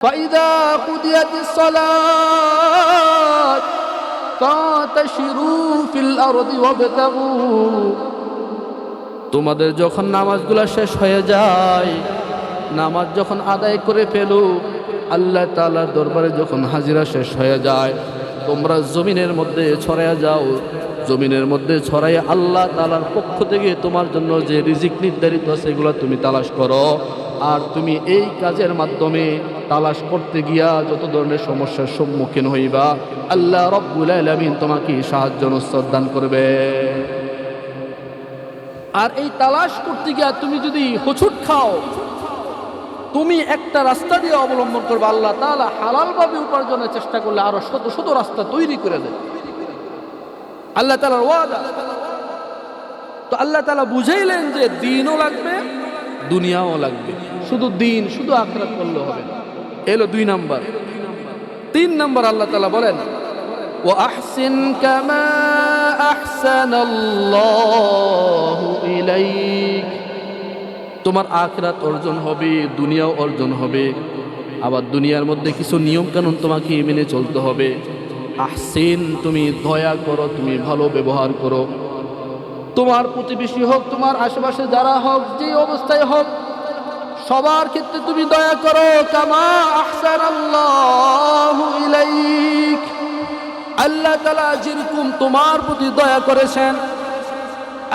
فإذا قضيت الصلاة فانتشروا في الأرض وابتغوا তোমাদের যখন নামাজগুলো শেষ হয়ে যায়, নামাজ যখন আদায় করে ফেলো, আল্লাহ তাআলার দরবারে যখন হাজিরা শেষ হয়ে যায়, তোমরা জমিনের মধ্যে ছড়াইয়া যাও। জমিনের মধ্যে ছড়াইয়া আল্লাহ তাআলার পক্ষ থেকে তোমার জন্য যে রিজিক নির্ধারিত সেগুলো তুমি তালাশ করো। আর তুমি এই কাজের মাধ্যমে তালাশ করতে গিয়া যত ধরনের সমস্যার সম্মুখীন হইবা, আল্লাহ রাব্বুল আলামিন তোমাকে সাহায্য নসরত দান করবে। আর এই তালাশ করতে গিয়া তুমি যদি হোঁচট খাও, তুমি একটা রাস্তা দিয়ে অবলম্বন করবে, আল্লাহ তাআলা হালালভাবে উপার্জনের চেষ্টা করলে আরো শত শত রাস্তা তৈরি করে দেয়। আল্লাহ তাআলার ওয়াদা। তো আল্লাহ তাআলা বুঝাইলেন যে দিনও লাগবে, দুনিয়াও লাগবে। শুধু দিন, শুধু আখিরাত করলে হবে না। এলো 2 নাম্বার। 3 নাম্বার আল্লাহ তাআলা বলেন, ওয়া আহসিন কামা আহসানাল্লাহু ইলাইক। তোমার আখিরাত অর্জন হবে, দুনিয়াও অর্জন হবে। আবার দুনিয়ার মধ্যে কিছু নিয়ম কানুন তোমাকে মেনে চলতে হবে। আহসিন, তুমি দয়া করো, তুমি ভালো ব্যবহার করো। তোমার প্রতিবেশী হোক, তোমার আশেপাশে যারা হোক, যে অবস্থায় হোক, সবার ক্ষেত্রে তুমি দয়া করো। কামা আহসানাল্লাহু ইলাইক। আল্লাহ তাআলা যেরকম তোমার প্রতি দয়া করেছেন,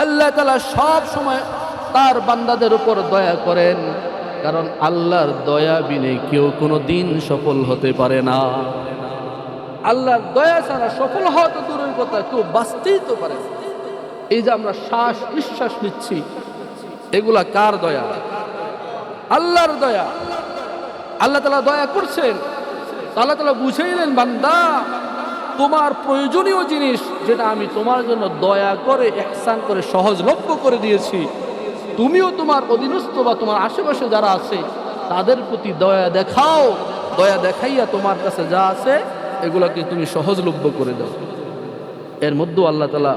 আল্লাহ তাআলা সব সময় তার বান্দাদের উপর দয়া করেন। কারণ আল্লাহর দয়া বিনে কেউ কোনো দিন সফল হতে পারে না। আল্লাহর দয়া ছাড়া সফল হওয়া তো দূরের কথা, কেউ বাঁচতেই তো পারে না। এই যে আমরা শ্বাস নিঃশ্বাস নিচ্ছি, এগুলা কার দয়া? আল্লাহর দয়া। আল্লাহ তাআলা দয়া করছেন। আল্লাহ তাআলা বুঝাইলেন, বান্দা, তোমার প্রয়োজনীয় জিনিস যেটা আমি তোমার জন্য দয়া করে, ইহসান করে সহজলভ্য করে দিয়েছি, তুমিও তোমার অধীনস্থ বা তোমার আশেপাশে যারা আছে তাদের প্রতি দয়া দেখাও। দয়া দেখাইয়া তোমার কাছে যা আছে এগুলোকে তুমি সহজলভ্য করে দাও। এর মধ্যেও আল্লাহ তাআলা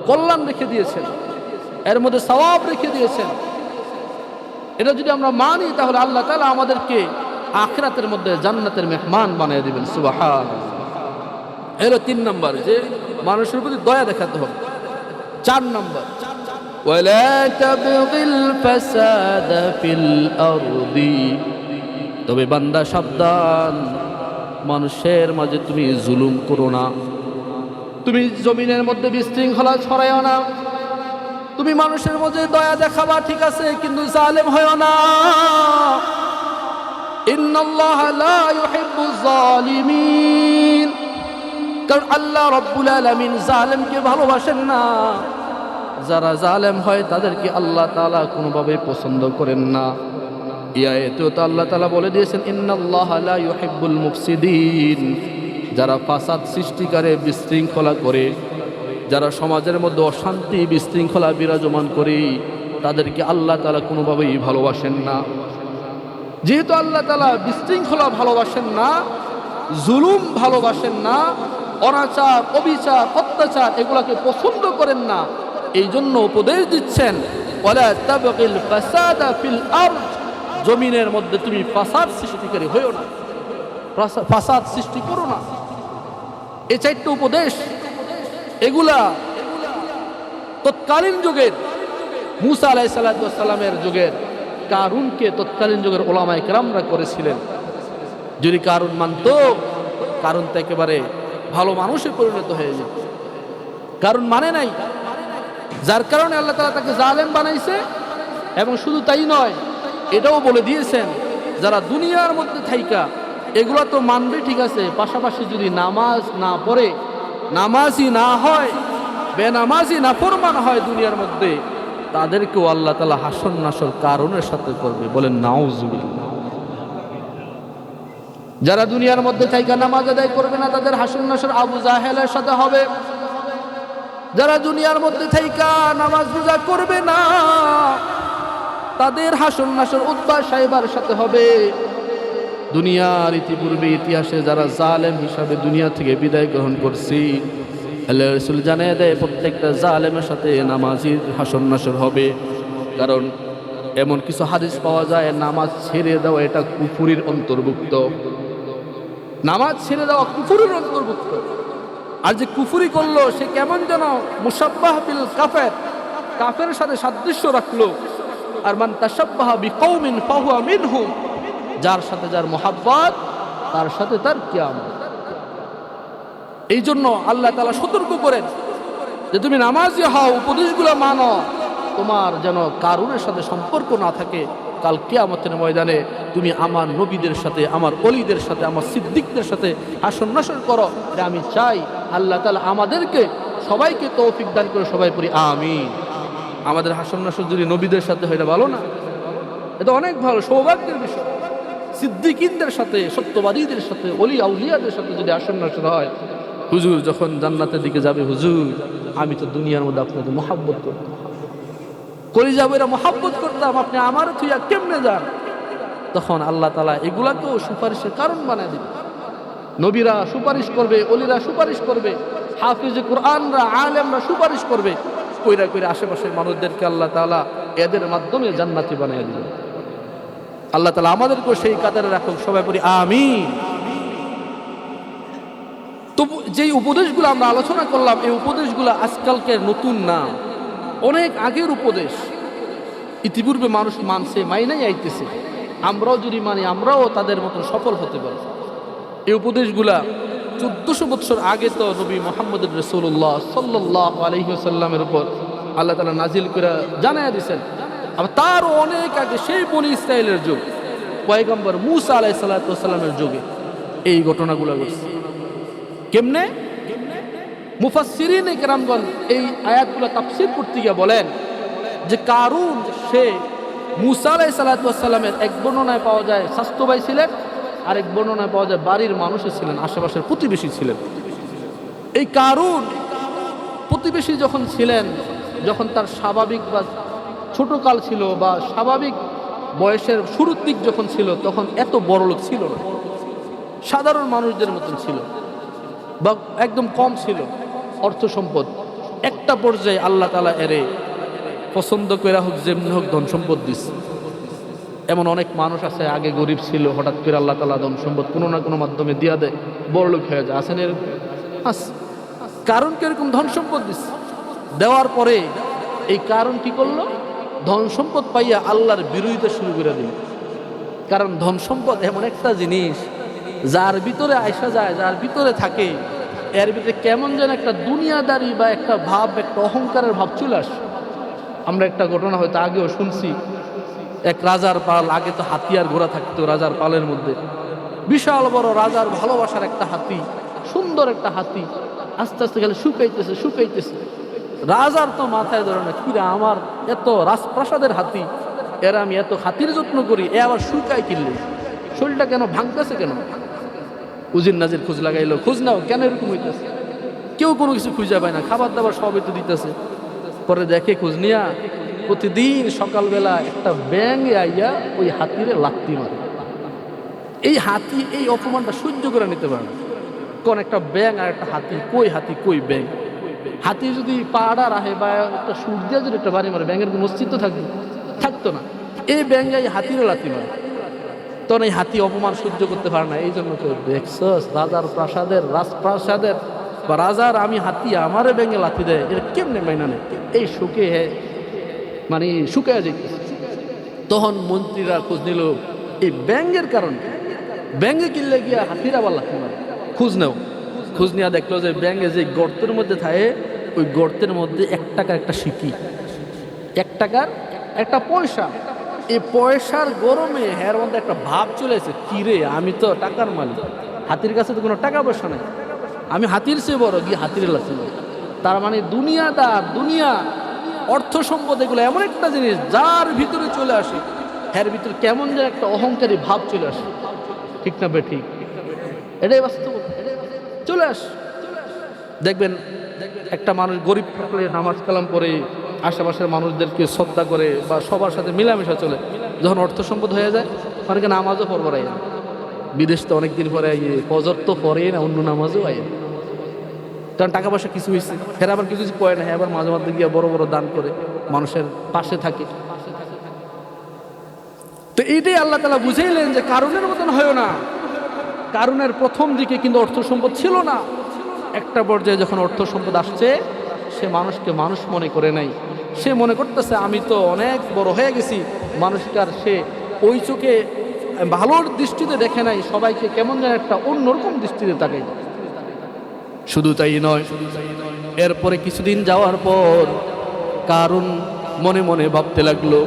কল্যাণ রেখে দিয়েছেন, এর মধ্যে সওয়াব রেখে দিয়েছেন। এটা যদি আমরা মানি, তাহলে আল্লাহ তাআলা আমাদেরকে আখিরাতের মধ্যে জান্নাতের মেহমান বানিয়ে দিবেন। সুবহানাল্লাহ। এর 3 নাম্বার, যে মানুষের প্রতি দয়া দেখাতে হবে। 4 নাম্বার, ওয়ালা তাবগিল ফাসাদা ফিল আরদি। তবে বান্দা সাবধান, মানুষের মাঝে তুমি জুলুম করো না। তুমি জমিনের মধ্যে বিশৃঙ্খলা ছড়াইও না। তুমি মানুষের মধ্যে দয়া দেখাবা, ঠিক আছে, কিন্তু জালেম হয়ো না। ইন্নাল্লাহা লা ইউহিব্বুজ জালিমিন। কারণ আল্লাহ রাব্বুল আলামিন জালেমকে ভালোবাসেন না। যারা জালেম হয় তাদেরকে আল্লাহ তাআলা কোনোভাবে পছন্দ করেন না। এই আয়াতেও তো আল্লাহ তাআলা বলে দিয়েছেন, ইন্নাল্লাহা লা ইউহিব্বুল মুফসিদিন। যারা ফাসাদ সৃষ্টিকারী, বিশৃঙ্খলা করে, যারা সমাজের মধ্যে অশান্তি বিশৃঙ্খলা বিরাজমান করে, তাদেরকে আল্লাহ তাআলা কোনোভাবেই ভালোবাসেন না। যেহেতু আল্লাহ তাআলা বিশৃঙ্খলা ভালোবাসেন না, জুলুম ভালোবাসেন না, অনাচার, অবিচার, অত্যাচার এগুলাকে পছন্দ করেন না, এই জন্য উপদেশ দিচ্ছেন, ওয়ালা তাবগিল ফাসাদা ফিল আরদ। জমিনের মধ্যে তুমি ফাসাদ সৃষ্টিকারী হইও না, ফাসাদ সৃষ্টি করো না। এই 4টা উপদেশ, এগুলা তৎকালীন যুগের মুসা আলাইহিস সালামের যুগের কারুনকে তৎকালীন যুগের উলামায়ে কেরামরা করেছিলেন। যদি কারুন মানত, কারুন তো একেবারে ভালো মানুষে পরিণত হয়ে যেত। কারণ মানে নাই, যার কারণে আল্লাহ তাআলা তাকে জালেম বানাইছে। এবং শুধু তাই নয়, এটাও বলে দিয়েছেন, যারা দুনিয়ার মধ্যে থাইকা এগুলা তো মানবে, ঠিক আছে, পাশাপাশি যদি নামাজ না পড়ে, নামাজি না হয়, বেনামাজি নাফরমান হয় দুনিয়ার মধ্যে, তাদেরকেও আল্লাহ তাআলা হাসর নাসর কারণের সাথে করবে। বলেন নাউজুবিল্লাহ। যারা দুনিয়ার মধ্যে থাইকা নামাজ আদায় করবে না, তাদের হাসর নাসর আবু জাহেলের সাথে হবে। যারা দুনিয়ার মধ্যে থাইকা নামাজ রোজা করবে না, তাদের হাসর নাসর উতবা সাইবার সাথে হবে। দুনিয়ার ইতিপূর্বে ইতিহাসে যারা জালেম হিসাবে দুনিয়া থেকে বিদায় গ্রহণ করছি, আল্লাহ রাসূল জানিয়ে দেয়, প্রত্যেকটা জালেমের সাথে নামাজির হাসর নাসর হবে। কারণ এমন কিছু হাদিস পাওয়া যায় নামাজ ছেড়ে দেওয়া এটা কুফুরির অন্তর্ভুক্ত। নামাজ ছেড়ে দেওয়া কুফুরির অন্তর্ভুক্ত। আর যে কুফুরি করলো সে কেমন যেন মুসাব্বাহ বিল কাফের, কাফের সাথে সাদৃশ্য রাখলো। আর মান তাশাব্বাহা বিকওমিন ফাহুয়া মিনহুম, যার সাথে যার মোহাব্বত তার সাথে তার কিয়ামত। এই জন্য আল্লাহ তাআলা সতর্ক করেন যে তুমি নামাজি হও, উপদেশগুলো মানো, তোমার যেন কারুনের সাথে সম্পর্ক না থাকে। কাল কিয়ামতের ময়দানে তুমি আমার নবীদের সাথে, আমার ওলিদের সাথে, আমার সিদ্দিকদের সাথে হাসর নাসর করো। এটা আমি চাই আল্লাহ তাআলা আমাদেরকে সবাইকে তৌফিক দান করে সবাই পড়ি আমিন। আমাদের হাসর নাসর যদি নবীদের সাথে হয়, এটা ভালো না? এটা অনেক ভালো, সৌভাগ্যের বিষয়। সিদ্দিকিনদের সাথে, সত্যবাদীদের সাথে, ওলি আউলিয়াদের সাথে যদি হাসর নাসর হয়, হুজুর যখন জান্নাতের দিকে যাবে, হুজুর আমি তো দুনিয়ার মধ্যে আপনাদের মহাব্বত করতাম, কলিজা বইরা মহাব্বত করতাম, আপনি আমার থুইয়া কেমনে যান? তখন আল্লাহ তাআলা এগুলাকেও সুপারিশের কারণ বানায় দিবে। নবীরা সুপারিশ করবে, ওলিরা সুপারিশ করবে, হাফিজে কোরআনরা, আলেমরা সুপারিশ করবে, কইরা কইরা আশেপাশের মানুষদেরকে আল্লাহ তাআলা এদের মাধ্যমে জান্নাতি বানিয়ে দিবে। আল্লাহ তাআলা আমাদেরকেও সেই কাতারে রাখুক, সবাই পড়ি আমিন। তো যেই উপদেশগুলো আমরা আলোচনা করলাম, এই উপদেশগুলো আজকালকে নতুন না, অনেক আগের উপদেশ। ইতিপূর্বে মানুষ মানছে, মাইনাই আইতেছে। আমরাও যদি মানি, আমরাও তাদের মতো সফল হতে পারি। এই উপদেশগুলা 1400 বছর আগে তো নবী মুহাম্মদ রাসূলুল্লাহ সাল্লাল্লাহু আলাইহি ওয়াসাল্লামের উপর আল্লাহ তাআলা নাজিল করে জানায়া দিয়েছেন। আবার তারও অনেক আগে, সেই বনী ইসরাইলের যুগ, পয়গম্বর মূসা আলাইহিস সালাতু ওয়াস সালামের যুগে এই ঘটনাগুলো ঘটছে। কেমনে? মুফাসসিরিন কেরামগণ এই আয়াতগুলো তাফসীর করতে গিয়ে বলেন যে কারুন সে মূসা আলাইহিস সালাতু ওয়াস সালামের এক বর্ণনায় পাওয়া যায় স্বাস্থ্য ভাই ছিলেন, আর এক বর্ণনায় পাওয়া যায় বাড়ির মানুষে ছিলেন, আশেপাশের প্রতিবেশী ছিলেন। এই কারুন প্রতিবেশী যখন ছিলেন, যখন তার স্বাভাবিক বা ছোটকাল ছিল বা স্বাভাবিক বয়সের শুরুর দিক যখন ছিল, তখন এত বড় লোক ছিল না, সাধারণ মানুষদের মতন ছিল বা একদম কম ছিল অর্থ সম্পদ। একটা পর্যায়ে আল্লাহ তাআলা এরে পছন্দ করে হোক যেমনি হোক ধন সম্পদ দিস। এমন অনেক মানুষ আছে আগে গরিব ছিল, হঠাৎ করে আল্লাহ তাআলা ধন সম্পদ কোনো না কোনো মাধ্যমে দিয়া দেয়, বড় লোক হয়ে যায়। আছেন এরকম? কারণ কিরকম ধন সম্পদ দিস, দেওয়ার পরে এই কারণ কি করলো? ধন সম্পদ পাইয়া আল্লাহর বিরোধিতা শুরু করে দিল। কারণ ধন সম্পদ এমন একটা জিনিস, যার ভিতরে আইসা যায়, যার ভিতরে থাকে, এর ভিতরে কেমন যেন একটা দুনিয়াদারি বা একটা ভাব, একটা অহংকারের ভাব চলে আসে। আমরা একটা ঘটনা হয়তো আগেও শুনছি, এক রাজার পাল, আগে তো হাতি আর ঘোড়া থাকতো রাজার পালের মধ্যে, বিশাল বড় রাজার ভালোবাসার একটা হাতি, সুন্দর একটা হাতি, আস্তে আস্তে গেলে শুকাইতেছে শুকাইতেছে। রাজার তো মাথায় ধরে না, কিরা আমার এত রাজপ্রাসাদের হাতি, এরা আমি এত হাতির যত্ন করি, এ আবার শুকায় কিনলে, শরীরটা কেন ভাঙতেছে কেন? উজির নাজির খোঁজ লাগাইলো, খোঁজ নাও কেন এরকম হইতেছে? কেউ কোনো কিছু খুঁজে পায় না, খাবার দাবার সবই তো দিতেছে। পরে দেখে খোঁজ নিয়া প্রতিদিন সকালবেলা একটা ব্যাঙ আইয়া ওই হাতিরে লাত্তি মারে। এই হাতি এই অপমানটা সহ্য করে নিতে পারে না। কোন একটা ব্যাঙ আর একটা হাতি, কই ব্যাঙ। হাতি যদি পাড়া রাহে বা একটা সুর দিয়ে যদি একটা বাড়ি মারে, ব্যাঙের কোনো অস্তিত্ব থাকতো না। এই ব্যাঙ এই হাতিরে লাত্তি মারে। তখন এই হাতি অপমান সহ্য করতে পারে না। এই জন্য তো দেখছস রাজার রাজপ্রাসাদের বা রাজার আমি হাতি আমারে ব্যাঙে লাথি দেয়, এটা কেমনে মাইনা নেই? এই শোকে মানে শুকায় যেতেছে। তখন মন্ত্রীরা খোঁজ নিল এই ব্যাঙের কারণ, ব্যাঙে কিনলে গিয়া হাতির আবার লাথি মারে। খোঁজ নেওয়া দেখলো যে ব্যাঙে যে গর্তের মধ্যে থাকে, ওই গর্তের মধ্যে 1 টাকার একটা সিকি, 1 টাকার একটা পয়সা। এই পয়সার গরমে হের মধ্যে একটা ভাব চলেছে, কিরে আমি তো টাকার মালিক, হাতির কাছে তো কোনো টাকা পয়সা নেই, আমি হাতির চেয়ে বড়, গিয়ে হাতির লাথি মারি। তার মানে দুনিয়াদার, দুনিয়া অর্থ সম্পদ এগুলো এমন একটা জিনিস যার ভিতরে চলে আসে, এর ভিতরে কেমন যেন একটা অহংকারী ভাব চলে আসে। ঠিক না ঠিক? এটাই বাস্তব, চলে আস। দেখবেন একটা মানুষ গরিব থাকলে নামাজ কালাম পড়ে, আশেপাশের মানুষদেরকে শ্রদ্ধা করে বা সবার সাথে মিলামেশা চলে। যখন অর্থ সম্পদ হয়ে যায়, অনেকে নামাজও পড়বো রাই না। বিদেশ তো অনেকদিন পরে ফজর তো পড়ে না, অন্য নামাজও আয়, কারণ টাকা পয়সা কিছু হয়েছে। ফের আবার কিছু কয় না, আবার মাঝে মাঝে গিয়ে বড় বড় দান করে মানুষের পাশে থাকে। তো এইটাই আল্লাহ তাআলা বুঝাইলেন যে কারুনের মতন হয় না। কারুনের প্রথম দিকে কিন্তু অর্থ সম্পদ ছিল না, একটা পর্যায়ে যখন অর্থ সম্পদ আসছে সে মানুষকে মানুষ মনে করে নাই। সে মনে করতেছে আমি তো অনেক বড় হয়ে গেছি, মানুষকে আর সে ওই চোখে ভালোর দৃষ্টিতে দেখে নাই, সবাইকে কেমন যেন একটা অন্যরকম দৃষ্টিতে তাকাই। শুধু তাই নয়, এরপরে কিছুদিন যাওয়ার পর কারুন মনে মনে ভাবতে লাগলো,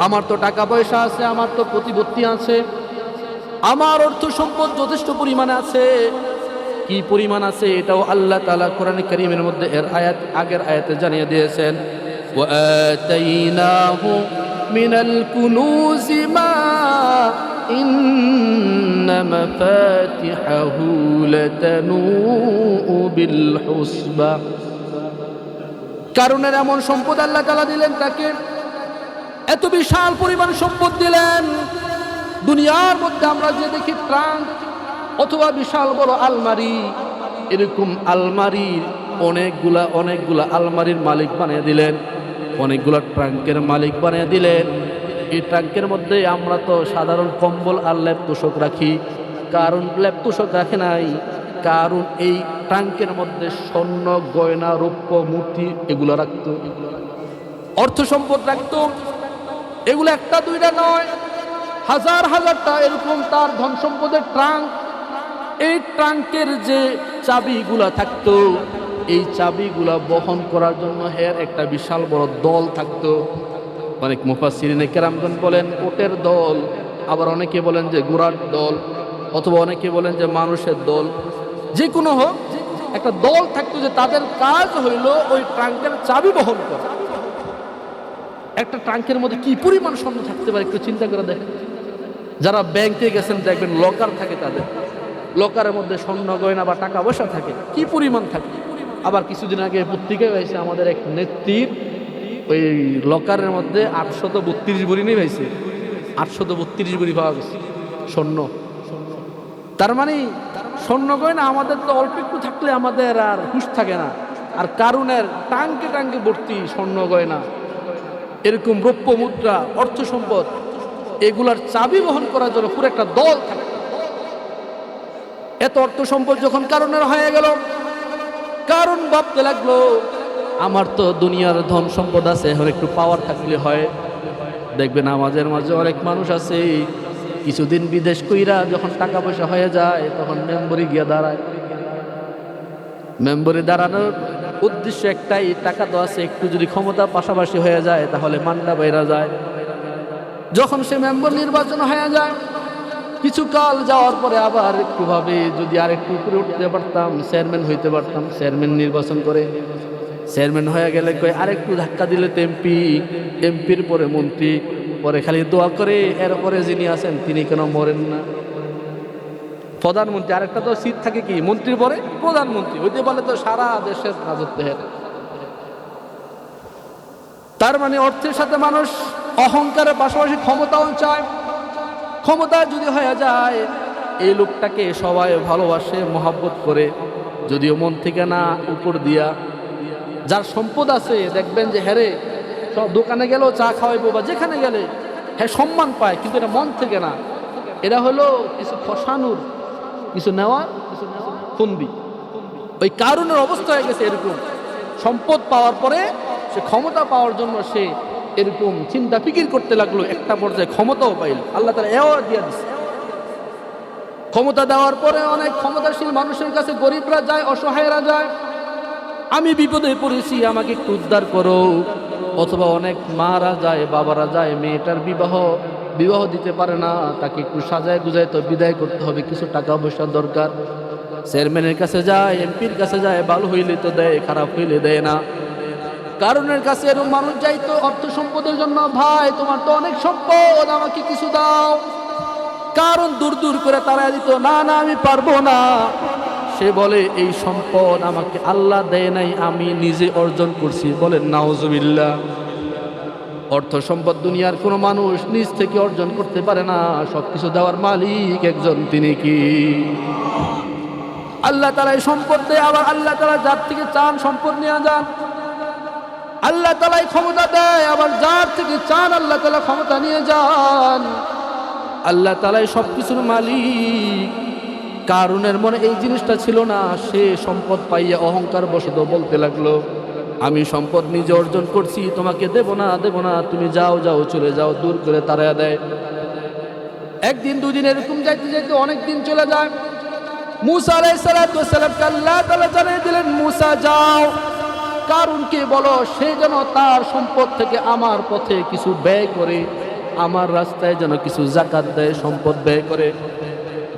আমার তো টাকা পয়সা আছে, আমার তো প্রতিপত্তি আছে, আমার অর্থ সম্পদ যথেষ্ট পরিমাণে আছে। কি পরিমাণ আছে এটাও আল্লাহ তাআলা কোরআনে কারীমের মধ্যে এর আয়াত আগের আয়াতে জানিয়ে দিয়েছেন, ওয়া আতাইনাহু মিনাল কুনুজি মা ইন্না মাফাতিহাহু লাতানূউ বিল হুসবা। কারুনের এমন সম্পদ আল্লাহ তাআলা দিলেন, তাকে এত বিশাল পরিমাণ সম্পদ দিলেন। দুনিয়ার মধ্যে আমরা যে দেখি ট্রাঙ্ক অথবা বিশাল বড় আলমারি, এরকম আলমারির অনেকগুলা আলমারির মালিক বানিয়ে দিলেন, অনেকগুলা ট্রাঙ্কের মালিক বানিয়ে দিলেন। এই ট্রাঙ্কের মধ্যে আমরা তো সাধারণ কম্বল আর লেপ তোষক রাখি, কারণ লেপ তোষক রাখে নাই। কারণ এই ট্রাঙ্কের মধ্যে স্বর্ণ গয়না রৌপ্য মূর্তি এগুলো রাখতো, অর্থ সম্পদ রাখতো। এগুলো একটা দুইটা নয়, হাজার হাজারটা এরকম তার ধন সম্পদের ট্রাঙ্ক। এই ট্রাঙ্কের যে চাবিগুলা থাকতো, এই চাবিগুলা বহন করার জন্য এর একটা বিশাল বড় দল থাকতো। অনেক মুফাসসিরিনে কেরামগণ বলেন ওটের দল, আবার অনেকে বলেন যে ঘোড়ার দল, অথবা অনেকে বলেন যে মানুষের দল। যে কোনো হোক, একটা দল থাকতো যে তাদের কাজ হইল ওই ট্রাঙ্কের চাবি বহন করা। একটা ট্রাঙ্কের মধ্যে কি পরিমাণ স্বর্ণ থাকতে পারে একটু চিন্তা করে দেখেন। যারা ব্যাংকে গেছেন দেখবেন লকার থাকে, তাদের লকারের মধ্যে স্বর্ণ গয়না বা টাকা পয়সা থাকে, কি পরিমাণ থাকে। আবার কিছুদিন আগে পত্রিকায় হয়েছে আমাদের এক নেত্রীর ওই লকারের মধ্যে 832 ভরি নিয়ে হয়েছে, 832 ভরি পাওয়া গেছে স্বর্ণ। তার মানে স্বর্ণ গয়না আমাদের তো অল্প একটু থাকলে আমাদের আর হুঁশ থাকে না, আর কারুনের টাঙ্কে টাঙ্কে ভর্তি স্বর্ণ গয়না, এরকম রৌপ্য মুদ্রা অর্থ সম্পদ, এগুলার চাবি বহন করার জন্য পুরো একটা দল থাকে। এত অর্থ সম্পদ যখন কারুনের হয়ে গেল, কারণ ভাবতে লাগলো আমার তো দুনিয়ার ধন সম্পদ আছে, এখন একটু পাওয়ার থাকলে হয়। দেখবেন আমাদের মাঝে অনেক মানুষ আছে কিছুদিন বিদেশ কইরা যখন টাকা পয়সা হয়ে যায় তখন মেম্বরি গিয়া দাঁড়ায়। মেম্বরি দাঁড়ানোর উদ্দেশ্য একটাই, টাকা তো আছে, একটু যদি ক্ষমতা পাশাপাশি হয়ে যায় তাহলে মান্ডা বাইরা যায়। যখন সে মেম্বার নির্বাচন হয়ে যায়, কিছু কাল যাওয়ার পরে আবার একটু ভাবে যদি আর একটু উপরে উঠতে পারতাম, চেয়ারম্যান হইতে পারতাম। চেয়ারম্যান নির্বাচন করে, চেয়ারম্যান হয়ে গেলে কয় আরেকটু ধাক্কা দিলে তো এমপি, এমপির পরে মন্ত্রী, পরে খালি দোয়া করে এরপরে যিনি আছেন তিনি কেন মরেন না। প্রধানমন্ত্রী, আরেকটা তো সিট থাকে কি মন্ত্রীর পরে প্রধানমন্ত্রী, হইতে পারলে তো সারা দেশের রাজত্ব হেরে। তার মানে অর্থের সাথে মানুষ অহংকারের পাশাপাশি ক্ষমতাও চায়। ক্ষমতা যদি হয়ে যায়, এই লোকটাকে সবাই ভালোবাসে, মহব্বত করে, যদিও মন থেকে না, উপর দিয়া। যার সম্পদ আছে দেখবেন যে হেরে সব দোকানে গেলেও চা খাওয়াইবো বা যেখানে গেলে হ্যাঁ সম্মান পায়, কিন্তু এটা মন থেকে না। এরা হলো কিছু ফসানুর, কিছু নেওয়ার, কিছু ফন্দি। ওই কারুনের অবস্থা হয়ে গেছে এরকম। সম্পদ পাওয়ার পরে সে ক্ষমতা পাওয়ার জন্য সে এরকম চিন্তা ফিকির করতে লাগলো। একটা পর্যায়ে ক্ষমতাও পাইল, আল্লাহ তাআলা এও দিয়ে দিচ্ছে। ক্ষমতা দেওয়ার পরে অনেক ক্ষমতাশীল মানুষের কাছে গরিবরা যায়, অসহায়রা যায়, আমি বিপদে পড়েছি আমাকে একটু উদ্ধার করো। অথবা অনেক মারা যায়, বাবারা যায়, মেয়েটার বিবাহ দিতে পারে না, তাকে একটু সাজায় গুজায় তো বিদায় করতে হবে, কিছু টাকা পয়সার দরকার। চেয়ারম্যানের কাছে যায়, এমপির কাছে যায়, ভালো হইলে তো দেয়, খারাপ হইলে দেয় না। কারণের কাছে এরকম মানুষ যাইতো অর্থ সম্পদের জন্য, ভাই তোমার তো অনেক সম্পদ, আমাকে কিছু দাও। কারণ দূর দূর করে তাড়ায় দিত, না না আমি পারবো না। সে বলে এই সম্পদ আমাকে আল্লাহ দেয় নাই, আমি নিজে অর্জন করছি। বলেন নাউজুবিল্লাহ। অর্থ সম্পদ দুনিয়ার কোনো মানুষ নিজ থেকে অর্জন করতে পারে না, সবকিছু দেওয়ার মালিক একজন, তিনি কি? আল্লাহ তাআলা এই সম্পদ দেয়। আবার আল্লাহ তাআলা যার থেকে চান সম্পদ নিয়ে যান। আল্লাহ তাআলাই ক্ষমতা দেয়, আবার যার থেকে চান আল্লাহ তাআলা ক্ষমতা নিয়ে যান। আল্লাহ তাআলাই সবকিছুর মালিক। কারুনের মনে এই জিনিসটা ছিল না। সে সম্পদ পাইয়া অহংকার বশত বলতে লাগলো, আমি সম্পদ নিজে অর্জন করছি, তোমাকে দেব না, দেব না, তুমি যাও যাও, চলে যাও, দূর করে তাড়াইয়া দেয়। একদিন দুদিন এরকম যাইতে যাইতে অনেক দিন চলে যায়। মূসা আলাইহিস সালামকে আল্লাহ তাআলা জানিয়ে দিলেন, মূসা যাও, কারুনকে বলো সে যেন তার সম্পদ থেকে আমার পথে কিছু ব্যয় করে, আমার রাস্তায় যেন কিছু যাকাত দেয়, সম্পদ ব্যয় করে।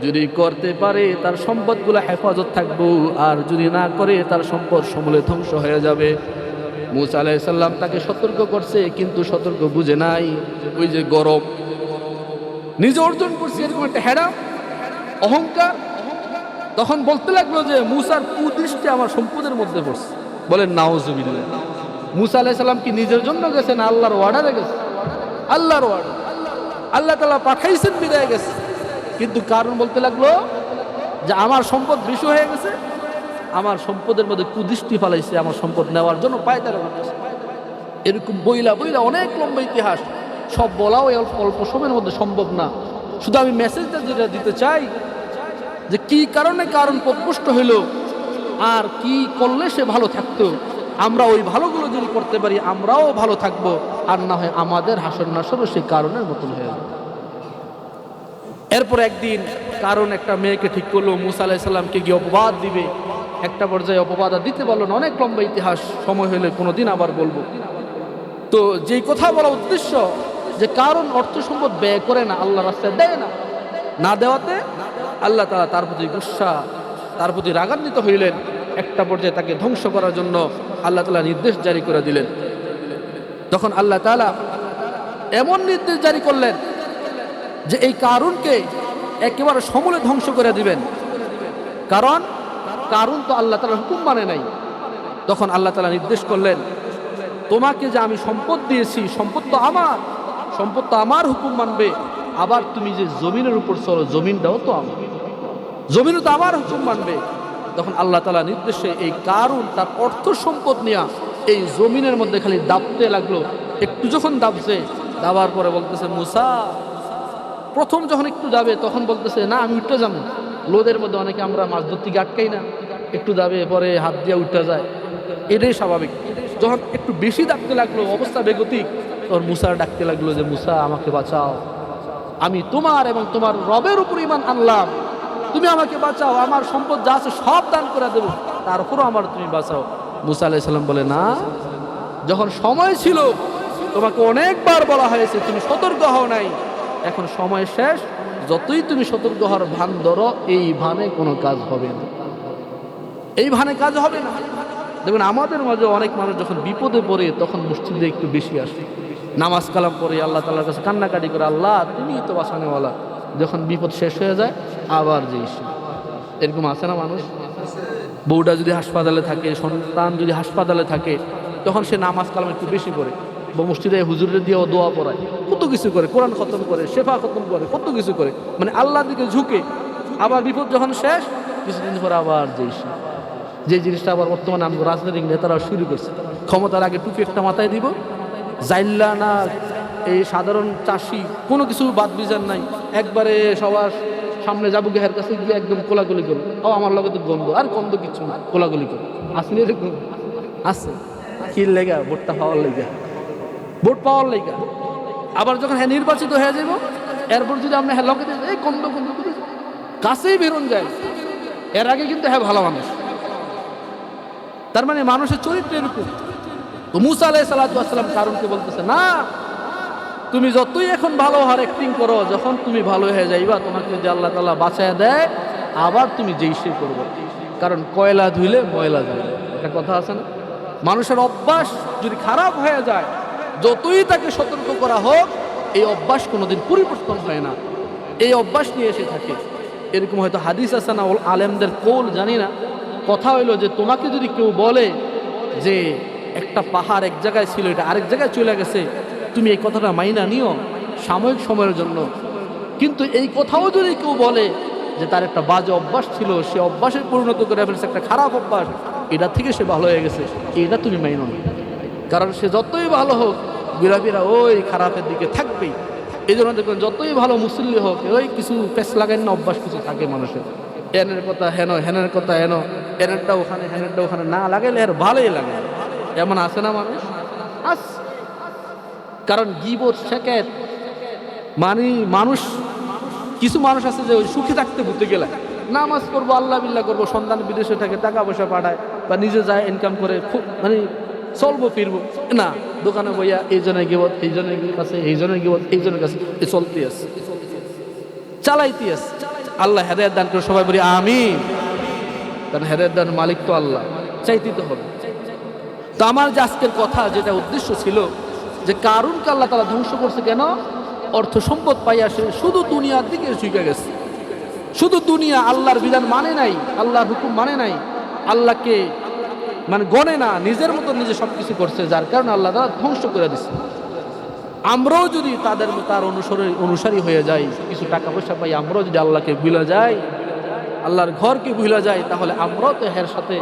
যদি করতে পারে তার সম্পদগুলো হেফাজত থাকবো, আর যদি না করে তার সম্পদ সমূলে ধ্বংস হয়ে যাবে। মূসা আলাইহিস সালাম তাকে সতর্ক করছে, কিন্তু সতর্ক বুঝে নাই। ওই যে গরব, নিজে অর্জন করছে এরকম একটা হেডা, অহংকার। তখন বলতে লাগলো যে মূসার কুদৃষ্টি আমার সম্পদের মধ্যে পড়ছে। বলেন নাউজুবিল্লাহ। মূসা আলাইহিস সালাম কি নিজের জন্য গেছেন? আল্লাহর অর্ডারে গেছে, আল্লাহর অর্ডার, আল্লাহ তাআলা পাঠাইছেন বিদায় গেছে। কিন্তু কারণ বলতে লাগলো যে আমার সম্পদ বেশি হয়ে গেছে, আমার সম্পদের মধ্যে কুদৃষ্টি ফালাইছে, আমার সম্পদ নেওয়ার জন্য পায়তারা করতেছে। এরকম বইলা বইলা অনেক লম্বা ইতিহাস, সব বলাও অল্প সময়ের মধ্যে সম্ভব না। শুধু আমি মেসেজটা যেটা দিতে চাই যে কি কারণে কারণ পদপুষ্ট হইল, আর কি করলে সে ভালো থাকতো। আমরা ওই ভালোগুলো যদি করতে পারি আমরাও ভালো থাকবো, আর না হয় আমাদের হাসর নাসরও সেই কারণের মতন হয়ে যাবে। এরপর একদিন কারণ একটা মেয়েকে ঠিক করলো, মূসা আলাইহিস সালামকে গিয়ে অপবাদ দিবে। একটা পর্যায়ে অপবাদ আর দিতে পারলো না। অনেক লম্বা ইতিহাস, সময় হলে কোনোদিন আবার বলবো। তো যেই কথা বলা উদ্দেশ্য, যে কারণ অর্থ সম্পদ ব্যয় করে না, আল্লাহ রাস্তায় দেয় না, না দেওয়াতে আল্লাহ তাআলা তার প্রতি গুসা, তার প্রতি রাগান্বিত হইলেন। একটা পর্যায়ে তাকে ধ্বংস করার জন্য আল্লাহ তাআলা নির্দেশ জারি করে দিলেন। তখন আল্লাহ তাআলা এমন নির্দেশ জারি করলেন যে এই কারুনকে একেবারে সমূলে ধ্বংস করে দিবেন। কারণ কারুন তো আল্লাহ তাআলার হুকুম মানে নাই। তখন আল্লাহ তাআলা নির্দেশ করলেন, তোমাকে যে আমি সম্পদ দিয়েছি, সম্পদ তো আমার, সম্পদ তো আমার হুকুম মানবে। আবার তুমি যে জমিনের উপর চলো, জমিনটাও তো আমার, জমিনও তো আমার হুকুম মানবে। তখন আল্লাহ তাআলা নির্দেশে এই কারুন তার অর্থ সম্পদ নিয়ে এই জমিনের মধ্যে খালি দাবতে লাগলো। একটু যখন দাবছে, দাবার পরে বলতেছে, মূসা, প্রথম যখন একটু যাবে তখন বলতেছে, না আমি উঠতে যাবো। লোদের মধ্যে অনেকে আমরা মাছ ধরতে গিয়ে আটকাই না, একটু যাবে পরে হাত দিয়ে উঠতে যায়, এটাই স্বাভাবিক। যখন একটু বেশি ডাকতে লাগলো, অবস্থা বেগতিক, তখন মূসা ডাকতে লাগলো যে মূসা আমাকে বাঁচাও, আমি তোমার এবং তোমার রবের উপর ঈমান আনলাম, তুমি আমাকে বাঁচাও, আমার সম্পদ যা আছে সব দান করে দেবো, তারপরও আমার তুমি বাঁচাও। মূসা আলাইহিস সালাম বলে, না, যখন সময় ছিল তোমাকে অনেকবার বলা হয়েছে, তুমি সতর্ক হও নাই, এখন সময় শেষ, যতই তুমি সতর্ক হওয়ার ভান ধরো, এই ভানে কোনো কাজ হবে না, এই ভানে কাজ হবে না। দেখবেন আমাদের মাঝে অনেক মানুষ যখন বিপদে পড়ে তখন মসজিদে একটু বেশি আসে, নামাজ কালাম পড়ে আল্লাহ তাআলার কাছে কান্নাকাটি করে, আল্লাহ তুমি তো বাঁচানেওয়ালা। যখন বিপদ শেষ হয়ে যায় আবার যে ইস্যু। এরকম আছে না মানুষ? বউটা যদি হাসপাতালে থাকে, সন্তান যদি হাসপাতালে থাকে, তখন সে নামাজ কালাম একটু বেশি করে, বা মসজিদে হুজুরের দিয়েও দোয়া পড়ায়, কত কিছু করে, কোরআন খতম করে, শেফা খতম করে, কত কিছু করে, মানে আল্লাহর দিকে ঝুঁকে। আবার বিপদ যখন শেষ, কিছুদিন পরে আবার যে ইস্যু। যে জিনিসটা আবার বর্তমানে আমরা রাজনৈতিক নেতারা শুরু করছে, ক্ষমতার আগে টুপি একটা মাথায় দিব, জাইল্লা না এই সাধারণ চাষি কোনো কিছু বাদ বিচার নাই, একবারে সবার সামনে যাবো, গেহের কাছে গিয়ে একদম কোলাগুলি করো, ও আমার লগে তো গন্ধ, আর গন্ধ কিচ্ছু না, কোলাগুলি করো। আসলে এরকম আছে কি লেগা? ভোটটা পাওয়ার লেগা, ভোট পাওয়ার লেগা। আবার যখন হ্যাঁ নির্বাচিত হয়ে যাব, এরপর যদি আমরা হ্যাঁ লগে এই গন্ধ গন্ধ কাছেই বেরোন যায়, এর আগে কিন্তু হ্যাঁ ভালো মানুষ। তার মানে মানুষের চরিত্র এরকম। তো মূসা আলাইহিস সালাম কারণকে বলতেছে, না, তুমি যতই এখন ভালো হওয়ার অ্যাক্টিং করো, যখন তুমি ভালো হয়ে যাইবা, তোমাকে যে আল্লাহ তাআলা বাঁচায় দেয়, আবার তুমি যেই সে করবো। কারণ কয়লা ধুইলে ময়লা যায়, একটা কথা আছে না? মানুষের অভ্যাস যদি খারাপ হয়ে যায়, যতই তাকে সতর্ক করা হোক, এই অভ্যাস কোনোদিন পরিবর্তন হয় না, এই অভ্যাস নিয়ে এসে থাকে। এরকম হয়তো হাদিস আছে না, আলেমদের কৌল জানি না, কথা হইলো যে তোমাকে যদি কেউ বলে যে একটা পাহাড় এক জায়গায় ছিল, এটা আরেক জায়গায় চলে গেছে, তুমি এই কথাটা মাইনা নিও সাময়িক সময়ের জন্য, কিন্তু এই কথাও যদি কেউ বলে যে তার একটা বাজে অভ্যাস ছিল, সে অভ্যাসে পরিণত করে ফেলছে একটা খারাপ অভ্যাস, এটা থেকে সে ভালো হয়ে গেছে, এটা তুমি মাইনো না। কারণ সে যতই ভালো হোক বিরাবিরা ওই খারাপের দিকে থাকবেই। এই জন্য দেখবেন যতই ভালো মুসল্লি হোক ওই কিছু পেছ লাগাই না অভ্যাস কিছু থাকে মানুষের, এনের কথা হেন, হেনের কথা হেন, এনেরটা ওখানে হেনেরটা ওখানে না লাগাইলে আর ভালোই লাগে। এমন আছে না মানুষ? আস কারণ গীবত শেখায় মানে মানুষ, কিছু মানুষ আছে যে ওই সুখী থাকতে ভুলতে গেলে নামাজ করবো, আল্লাহ বিল্লাহ করবো, সন্তান বিদেশে থাকে, টাকা পয়সা পাঠায় বা নিজে যায় ইনকাম করে, খুব মানে চলবো ফিরবো না, দোকানে বইয়া এই জনের গিবত, এই জনের কাছে, এই জনের গিবত, এই জনের কাছে, এই চলতে আছে, চালাইতে আছে। আল্লাহ হেদায়েত দান করে সবাই বলি আমিন। কারণ হেদায়েত দান মালিক তো আল্লাহ, চাইতে তো হবে। তো আমার যে আজকের কথা যেটা উদ্দেশ্য ছিল যে কারুনকে আল্লাহ তাআলা ধ্বংস করছে কেন? অর্থ সম্পদ পাইয়া সে শুধু দুনিয়ার দিকে ঝুঁকে গেছে, শুধু দুনিয়া, আল্লাহর বিধান মানে নাই, আল্লাহর হুকুম মানে নাই, আল্লাহকে মানে গণে না, নিজের মতো নিজে সবকিছু করছে, যার কারণে আল্লাহ তাআলা ধ্বংস করে দিচ্ছে। আমরাও যদি তার অনুসারী হয়ে যাই, কিছু টাকা পয়সা পাই, আমরাও যদি আল্লাহকে ভুলে যাই, আল্লাহর ঘরকে ভুলে যাই, তাহলে আমরাও তো এর সাথে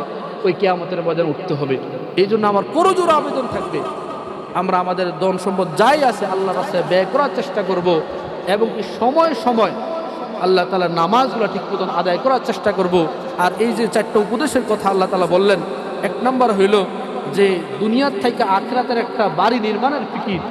ওই কিয়ামতের ময়দানে উঠতে হবে। এই জন্য আমার করজোড়ে আবেদন থাকবে, আমরা আমাদের ধন সম্পদ যাই আছে আল্লাহর রাস্তায় ব্যয় করার চেষ্টা করব, এবং কি সময় সময় আল্লাহ তাআলার নামাজগুলো ঠিক মতন আদায় করার চেষ্টা করব। আর এই যে 4টা উপদেশের কথা আল্লাহ তাআলা বললেন, 1 নম্বর হইল যে দুনিয়ার থেকে আখিরাতের একটা বাড়ি নির্মাণের ফিকির,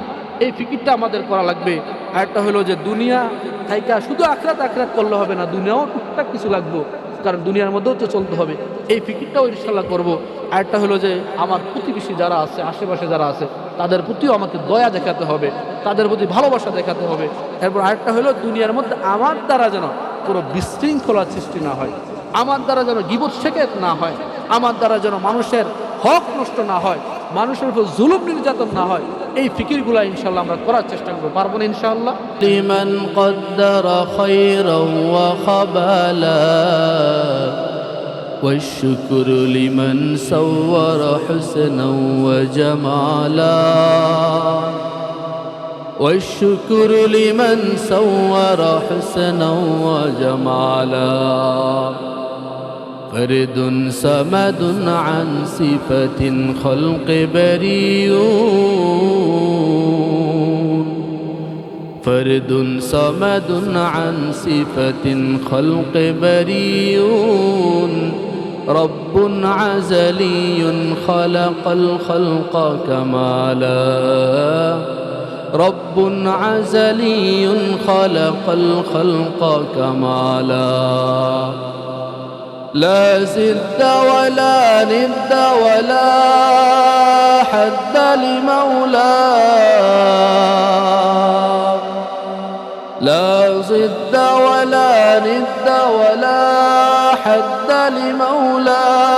এই ফিকিরটা আমাদের করা লাগবে। আরেকটা হলো যে দুনিয়া থেকে শুধু আখিরাত করলে হবে না, দুনিয়াও টুকটাক কিছু লাগবে, কারণ দুনিয়ার মধ্যেও তো চলতে হবে, এই ফিকিরটাও ইনশাআল্লাহ করব। আরেকটা হলো যে আমার প্রতিবেশী যারা আছে, আশেপাশে যারা আছে, তাদের প্রতিও আমাকে দয়া দেখাতে হবে, তাদের প্রতি ভালোবাসা দেখাতে হবে। এরপর আরেকটা হলো দুনিয়ার মধ্যে আমার দ্বারা যেন কোনো বিশৃঙ্খলার সৃষ্টি না হয়, আমার দ্বারা যেন গীবত শেখায়ত না হয়, আমার দ্বারা যেন মানুষের হক নষ্ট না হয়, মানুষের উপর জুলুম নির্যাতন না হয়, এই ফিকিরগুলা ইনশাআল্লাহ আমরা করার চেষ্টা করব। পারবো না ইনশাআল্লাহ? লিমান কদ্দারা খায়রান ওয়া খাবালা والشكر لمن صور حسنا وجمالا والشكر لمن صور حسنا وجمالا فرد صمد عن صفة خلق بريء فرد صمد عن صفة خلق بريء رب عزلي خلق الخلق كمالا رب عزلي خلق الخلق كمالا لا زد ولا ند ولا حد لمولاه لا ضد ولا ند ولا حد لمولاه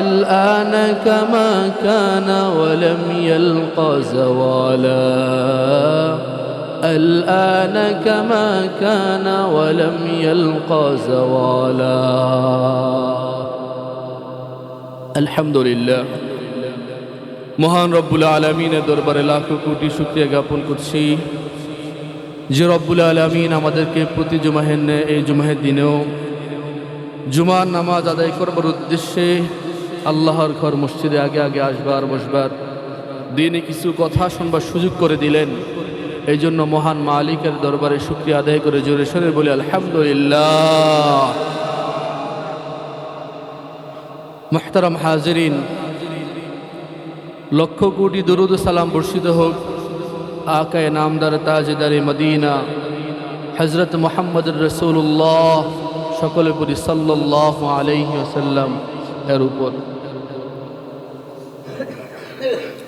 الآن كما كان ولم يلق زوالا الآن كما كان ولم يلق زوالا الحمد لله মহান রব্বুল আলামিনের দরবারে লাখো কোটি শুকরিয়া জ্ঞাপন করছি যে রব্বুল আলামিন আমাদেরকে প্রতি জুমাহের এই জুমাহের দিনেও জুমার নামাজ আদায় করবার উদ্দেশ্যে আল্লাহর ঘর মসজিদে আগে আগে আসবার বসবার দিনে কিছু কথা শুনবার সুযোগ করে দিলেন। এই জন্য মহান মালিকের দরবারে শুকরিয়া আদায় করে জোরে সোরে বলি আলহামদুলিল্লাহ। মুহতারাম হাজিরিন, লক্ষ কোটি দরুদ সালাম বর্ষিত হোক আকায়ে নামদার তাজদারে মদিনা হযরত মুহাম্মদুর রাসূলুল্লাহ সকলে পড়ি সাল্লাল্লাহু আলাইহি ওয়াসাল্লাম এর উপর।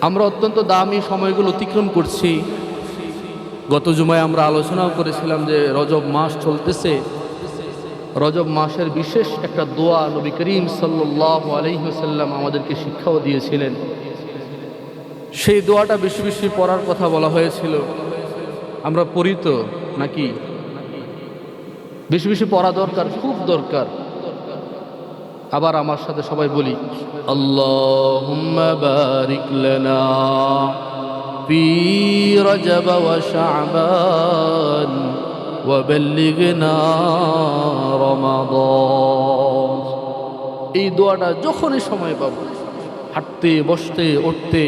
আমরা অত্যন্ত দামি সময়গুলো অতিক্রম করছি। গত জুমায় আমরা আলোচনাও করেছিলাম যে রজব মাস চলতেছে, রজব মাসের বিশেষ একটা দোয়া নবী করিম সাল্লাল্লাহু আলাইহি ওয়াসাল্লাম আমাদেরকে শিক্ষাও দিয়েছিলেন। সেই দোয়াটা বেশি বেশি পড়ার কথা বলা হয়েছিল। আমরা পড়ি তো নাকি? বেশি বেশি পড়া দরকার, খুব দরকার। আবার আমার সাথে সবাই বলি আল্লাহুম্মা বারিক লানা ফি রজব ওয়া শাবান ওয়া বাল্লিগনা রমাদান। এই দোয়াটা যখনই সময় পাবো হাঁটতে বসতে উঠতে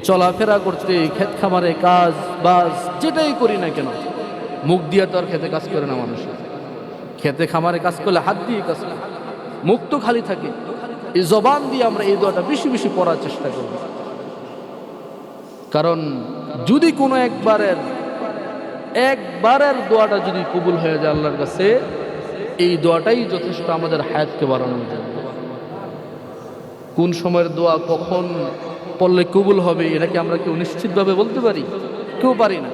চলাফেরা করতে ক্ষেত খামারে কাজ বাজ যেটাই করি না কেন, মুখ দিয়ে তো আর খেতে কাজ করে না মানুষ। খেতে খামারে কাজ করলে হাত দিয়ে কাজ করে, মুখ তো খালি থাকে। এই জবান দিয়ে আমরা এই দোয়াটা বেশি বেশি পড়ার চেষ্টা করব, কারণ যদি কোনো একবারের দোয়াটা যদি কবুল হয়ে যায় আল্লাহর কাছে, এই দোয়াটাই যথেষ্ট আমাদের হায়াতকে বাড়ানোর জন্য। কোন সময়ের দোয়া কখন পড়লে কবুল হবে এটা কি আমরা কেউ নিশ্চিতভাবে বলতে পারি? কেউ পারি না।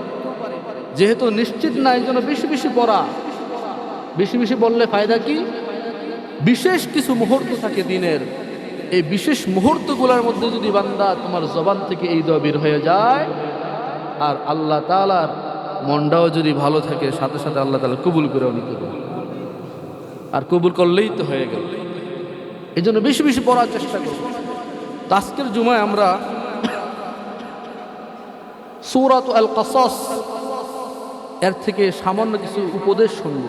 যেহেতু নিশ্চিত না, এই জন্য বেশি বেশি পড়া। বেশি বেশি বললে ফায়দা কি? বিশেষ কিছু মুহূর্ত থাকে দিনের, এই বিশেষ মুহূর্তগুলোর মধ্যে যদি বান্দা তোমার জবান থেকে এই দোয়া বের হয়ে যায়, আর আল্লাহ তাআলার মনটাও যদি ভালো থাকে, সাথে সাথে আল্লাহ তাআলা কবুল করেও নিতে পারে। আর কবুল করলেই তো হয়ে গেল। এই জন্য বেশি বেশি পড়ার চেষ্টা করব। আজকের জুমায় আমরা সূরাত আল কাসাস এর থেকে সামান্য কিছু উপদেশ শুনব।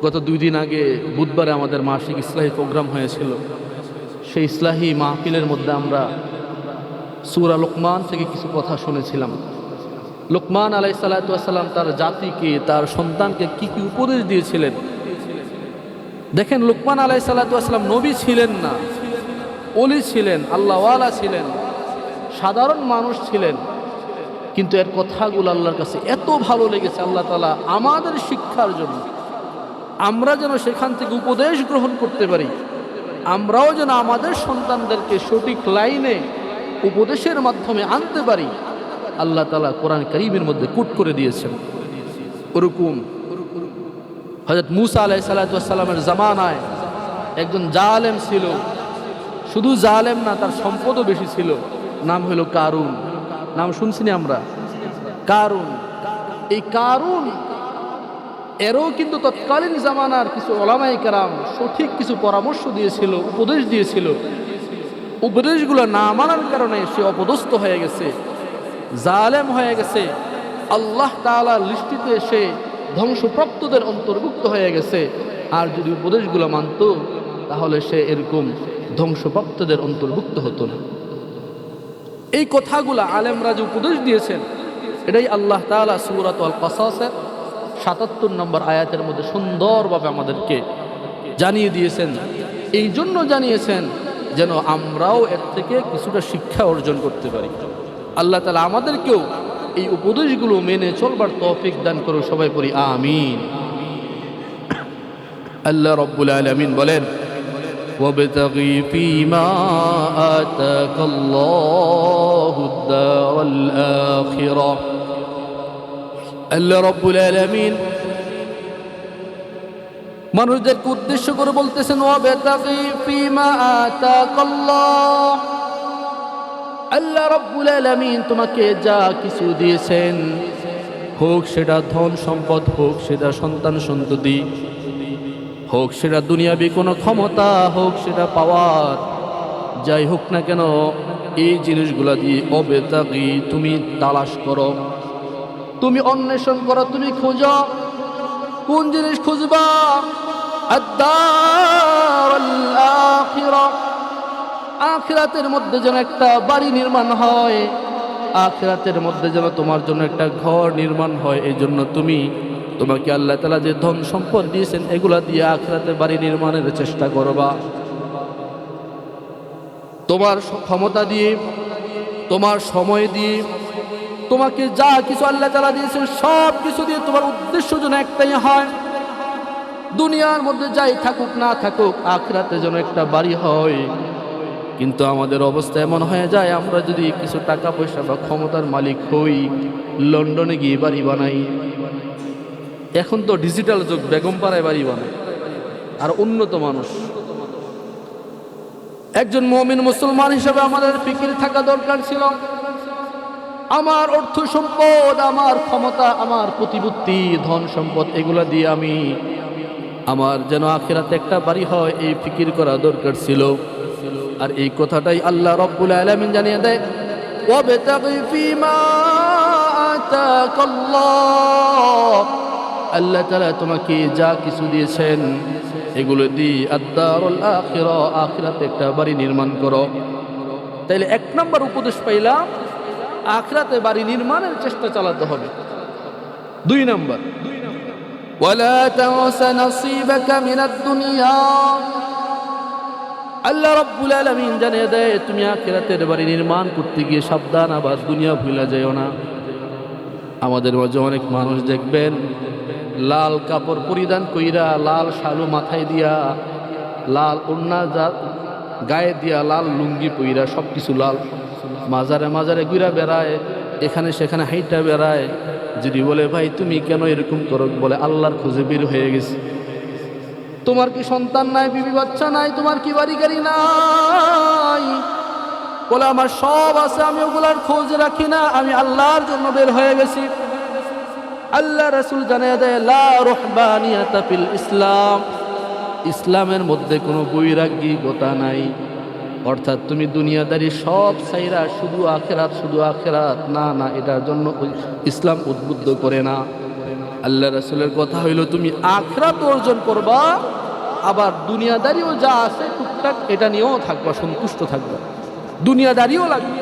গত 2 দিন আগে বুধবারে আমাদের মাসিক ইসলাহি প্রোগ্রাম হয়েছিল। সেই ইসলাহি মাহফিলের মধ্যে আমরা সূরা লোকমান থেকে কিছু কথা শুনেছিলাম। লোকমান আলাইহিস সালাতু ওয়াস সালাম তার জাতিকে, তার সন্তানকে কি কি উপদেশ দিয়েছিলেন। দেখেন, লোকমান আলাইহিস সালাতু ওয়াস সালাম নবী ছিলেন না, ওলি ছিলেন, আল্লাহওয়ালা ছিলেন, সাধারণ মানুষ ছিলেন, কিন্তু এর কথাগুলো আল্লাহর কাছে এত ভালো লেগেছে আল্লাহ তাআলা আমাদের শিক্ষার জন্য, আমরা যেন সেখান থেকে উপদেশ গ্রহণ করতে পারি, আমরাও যেন আমাদের সন্তানদেরকে সঠিক লাইনে উপদেশের মাধ্যমে আনতে পারি। আল্লাহ তাআলা কোরআন কারীমের মধ্যে কোট করে দিয়েছেন। ওরকম হযরত মূসা আলাইহিস সালাতু ওয়াস সালামের জামানায় একজন জালেম ছিল। শুধু জালেম না, তার সম্পদও বেশি ছিল। নাম হলো কারুন। নাম শুনছিনি আমরা, কারুন। এই কারুন এরও কিন্তু তৎকালীন জামানার কিছু উলামায়ে কেরাম সঠিক কিছু পরামর্শ দিয়েছিল, উপদেশ দিয়েছিল। উপদেশগুলো না মানার কারণে সে অপদস্থ হয়ে গেছে, জালেম হয়ে গেছে, আল্লাহ তাআলার দৃষ্টিতে সে ধ্বংসপ্রাপ্তদের অন্তর্ভুক্ত হয়ে গেছে। আর যদি উপদেশগুলো মানত তাহলে সে এরকম ধ্বংসপ্রাপ্তদের অন্তর্ভুক্ত হতো না। এই কথাগুলো আলেমরা যে উপদেশ দিয়েছেন, এটাই আল্লাহ তাআলা সূরাত আল কাসাসের ৭৭ নম্বর আয়াতের মধ্যে সুন্দরভাবে আমাদেরকে জানিয়ে দিয়েছেন। এই জন্য জানিয়েছেন যেন আমরাও এর থেকে কিছুটা শিক্ষা অর্জন করতে পারি। আল্লাহ তাআলা আমাদেরকেও এই উপদেশগুলো মেনে চলবার তৌফিক দান করুন। সবাই পড়ি আমিন। আল্লাহ রাব্বুল আলামিন বলেন, ওয়াবতাগি ফীমা আতাকাল্লাহুদ দারাল আখিরা। আল্লাহ রাব্বুল আলামিন মানুষদেরকে উদ্দেশ্য করে বলতেছেন, ওয়াবতাগি ফীমা আতাকাল্লাহ। আল্লাহ রাব্বুল আলামিন তোমাকে যা কিছু দিয়েছেন, হোক সেটা ধন সম্পদ, হোক সেটা সন্তান সন্ততি, হোক সেটা দুনিয়াবি কোনো ক্ষমতা, হোক সেটা পাওয়ার, যাই হোক না কেন, এই জিনিসগুলা দিয়ে ওয়াবতাগি তুমি তালাশ করো, তুমি অন্বেষণ করো, তুমি খোঁজো। কোন জিনিস খুঁজবা? আদ-দারুল আখিরা। আখিরাতের মধ্যে যেন একটা বাড়ি নির্মাণ হয়, আখিরাতের মধ্যে যেন তোমার জন্য একটা ঘর নির্মাণ হয়। এই জন্য তোমাকে আল্লাহ তাআলা যে ধন সম্পদ দিয়েছেন, এগুলা দিয়ে আখিরাতের বাড়ি নির্মাণের চেষ্টা করবা। তোমার ক্ষমতা দিয়ে, তোমার সময় দিয়ে, তোমাকে যা কিছু আল্লাহ তাআলা দিয়েছেন সব কিছু দিয়ে তোমার উদ্দেশ্য যেন একটাই হয়, দুনিয়ার মধ্যে যাই থাকুক না থাকুক, আখিরাতে যেন একটা বাড়ি হয়। কিন্তু আমাদের অবস্থা এমন হয়ে যায়, আমরা যদি কিছু টাকা পয়সা বা ক্ষমতার মালিক হই, লন্ডনে গিয়ে বাড়ি বানাই। এখন তো ডিজিটাল যুগ, বেগমপাড়ায় বাড়ি বানায়। আর উন্নত মানুষ, একজন মুমিন মুসলমান হিসেবে আমাদের ফিকির থাকা দরকার ছিল, আমার অর্থ সম্পদ, আমার ক্ষমতা, আমার প্রতিপত্তি, ধন সম্পদ, এগুলা দিয়ে আমার যেন আখিরাতে একটা বাড়ি হয়, এই ফিকির করা দরকার ছিল। আর এই কথাটাই আল্লাহ রাব্বুল আলামিন জানিয়ে দেয়, ওয়াবতাগি ফীমা আতাকাল্লাহ। আল্লাহ তাআলা তোমাকে যা কিছু দিয়েছেন এগুলো দিয়ে আদ-দারুল আখিরা, আখিরাতে একটা বাড়ি নির্মাণ করো। তাইলে এক নম্বর উপদেশ পাইলাম, আখিরাতে বাড়ি নির্মাণের চেষ্টা চালাতে হবে। দুই নম্বর, ওয়ালা তানসা নসিবাকা মিনাদ দুনিয়া। আল্লাহ রাব্বুল আলামিন জানিয়ে দেয়, তুমি আখিরাতের বাড়ি নির্মাণ করতে গিয়ে সাবধান, আবার দুনিয়া ভুলে যাও না। আমাদের মাঝে অনেক মানুষ দেখবেন লাল কাপড় পরিধান কইরা, লাল শালু মাথায় দিয়া, লাল ওড়না গায়ে দিয়া, লাল লুঙ্গি পইরা, সব কিছু লাল, মাজারে মাজারে ঘুরা বেড়ায়, এখানে সেখানে হাইটা বেড়ায়। যদি বলে ভাই তুমি কেন এরকম করো, বলে আল্লাহর খোঁজে বের হয়ে গেছে। তোমার কি সন্তান নাই, বিবি বাচ্চা নাই, তোমার কি বাড়ি গাড়ি নাই? বলে আমার সব আছে, আমি ওগুলার খোঁজ রাখি না, আমি আল্লাহর জন্য বের হয়ে গেছি। আল্লাহ রাসূল জানিয়ে দেয়, লা রুহবানিয়াতা ফিল ইসলাম, ইসলামের মধ্যে কোনো বৈরাগ্যিকতা নাই। অর্থাৎ তুমি দুনিয়াদারি সব চাইরা শুধু আখেরাত, শুধু আখেরাত, না না, এটার জন্য ইসলাম উদ্বুদ্ধ করে না। আল্লাহ রাসূলের কথা হইল তুমি আখেরাত অর্জন করবা, আবার দুনিয়াদারিও যা আছে টুকটাক এটা নিয়েও থাকবা, সন্তুষ্ট থাকবা, দুনিয়াদারিও লাগবে।